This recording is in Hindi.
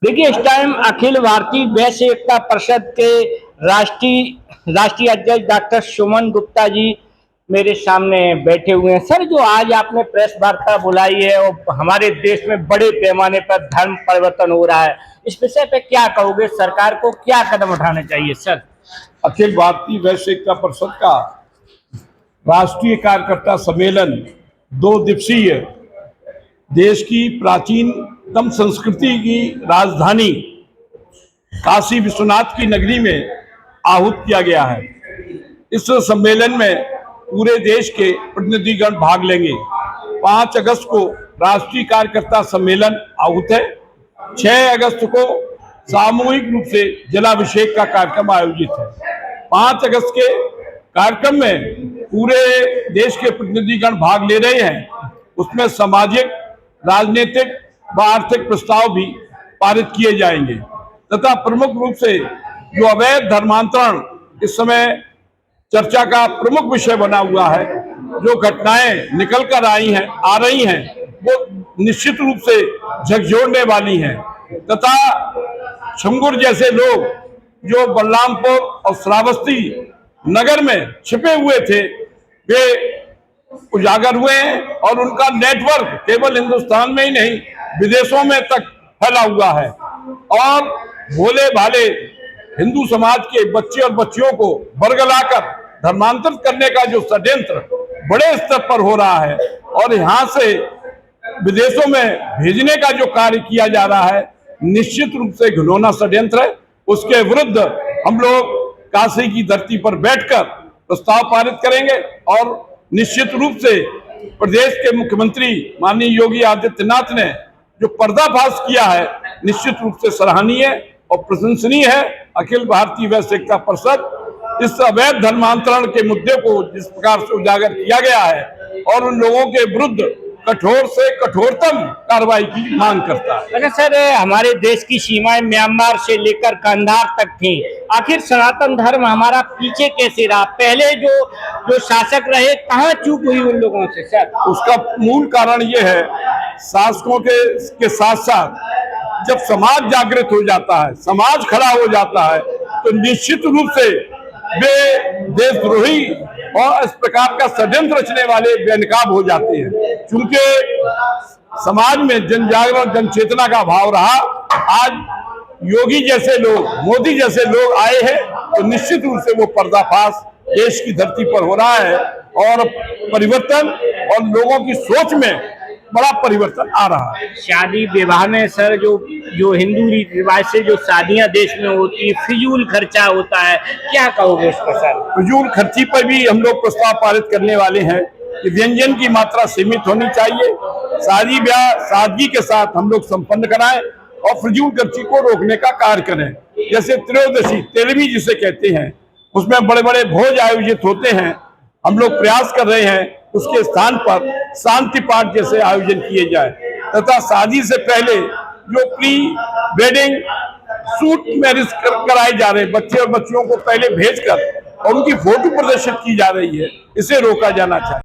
देखिए, इस टाइम अखिल भारतीय वैश्य एकता परिषद के राष्ट्रीय अध्यक्ष डॉक्टर सुमन गुप्ता जी मेरे सामने बैठे हुए हैं। सर, जो आज आपने प्रेस वार्ता बुलाई है और हमारे देश में बड़े पैमाने पर धर्म परिवर्तन हो रहा है, इस विषय पे क्या कहोगे? सरकार को क्या कदम उठाने चाहिए सर? अखिल भारतीय वैश्य एकता परिषद का राष्ट्रीय कार्यकर्ता सम्मेलन 2 दिवसीय देश की प्राचीनतम संस्कृति की राजधानी काशी विश्वनाथ की नगरी में आहूत किया गया है। इस सम्मेलन में पूरे देश के प्रतिनिधिगण भाग लेंगे। 5 अगस्त को राष्ट्रीय कार्यकर्ता सम्मेलन आहूत है। 6 अगस्त को सामूहिक रूप से जलाभिषेक का कार्यक्रम आयोजित है। 5 अगस्त के कार्यक्रम में पूरे देश के प्रतिनिधिगण भाग ले रहे हैं। उसमें सामाजिक, राजनीतिक व आर्थिक प्रस्ताव भी पारित किए जाएंगे तथा प्रमुख रूप से जो अवैध धर्मांतरण इस समय चर्चा का प्रमुख विषय बना हुआ है, जो घटनाएं निकल कर आ रही हैं वो निश्चित रूप से झकझोरने वाली हैं तथा छंगुर जैसे लोग जो बलरामपुर और श्रावस्ती नगर में छिपे हुए थे वे उजागर हुए हैं और उनका नेटवर्क केवल हिंदुस्तान में ही नहीं विदेशों में तक फैला हुआ है और भोले भाले हिंदू समाज के बच्चे और बच्चियों को बरगलाकर धर्मांतरित करने का जो षड्यंत्र बड़े स्तर पर हो रहा है और यहाँ से विदेशों में भेजने का जो कार्य किया जा रहा है, निश्चित रूप से घिनौना षड्यंत्र है। उसके विरुद्ध हम लोग काशी की धरती पर बैठकर प्रस्ताव पारित करेंगे और निश्चित रूप से प्रदेश के मुख्यमंत्री माननीय योगी आदित्यनाथ ने जो पर्दाफाश किया है, निश्चित रूप से सराहनीय और प्रशंसनीय है। अखिल भारतीय वैश्य एकता परिषद इस अवैध धर्मांतरण के मुद्दे को जिस प्रकार से उजागर किया गया है और उन लोगों के विरुद्ध कठोर से कठोरतम कार्रवाई की मांग करता है। लेकिन सर, हमारे देश की सीमाएं म्यांमार से लेकर कंधार तक थी। आखिर सनातन धर्म हमारा पीछे कैसे रहा? पहले जो शासक रहे, कहाँ चूक हुई उन लोगों से सर? उसका मूल कारण ये है, शासकों के साथ साथ जब समाज जागृत हो जाता है, समाज खड़ा हो जाता है, तो निश्चित रूप से वे देशद्रोही और इस प्रकार का षड्यंत्र रचने वाले बेनकाब हो जाते हैं। क्योंकि समाज में जन जागरण, जन चेतना का भाव रहा। आज योगी जैसे लोग, मोदी जैसे लोग आए हैं तो निश्चित रूप से वो पर्दाफाश देश की धरती पर हो रहा है और परिवर्तन और लोगों की सोच में बड़ा परिवर्तन आ रहा है। शादी विवाह में सर जो हिंदू रीति रिवाज से जो शादियां देश में होती, फिजूल खर्चा होता है, क्या कहोगे इस पर सर? फिजूल खर्ची पर भी हम लोग प्रस्ताव पारित करने वाले हैं कि व्यंजन की मात्रा सीमित होनी चाहिए, शादी ब्याह सादगी के साथ हम लोग संपन्न कराएं और फिजूल खर्ची को रोकने का कार्य करें। जैसे त्रयोदशी, तेरहवीं जिसे कहते हैं, उसमें बड़े बड़े भोज आयोजित होते हैं। हम लोग प्रयास कर रहे हैं उसके स्थान पर शांति पाठ जैसे आयोजन किए जाए तथा शादी से पहले जो प्री वेडिंग शूट मैरिज कराए जा रहे हैं, बच्चे और बच्चियों को पहले भेजकर और उनकी फोटो प्रदर्शित की जा रही है, इसे रोका जाना चाहिए।